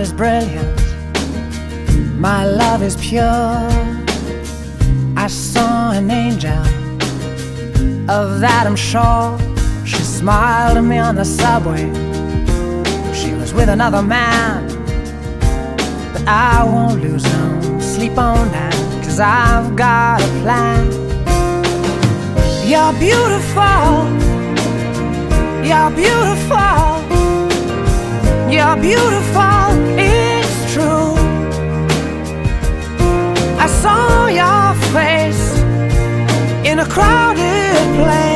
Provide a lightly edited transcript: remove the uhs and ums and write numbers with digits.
is brilliant, my love is pure. I saw an angel, of that I'm sure. She smiled at me on the subway. She was with another man, but I won't lose no sleep on that, 'cause I've got a plan. You're beautiful, you're beautiful, you're beautiful, it's true. I saw your face in a crowded place.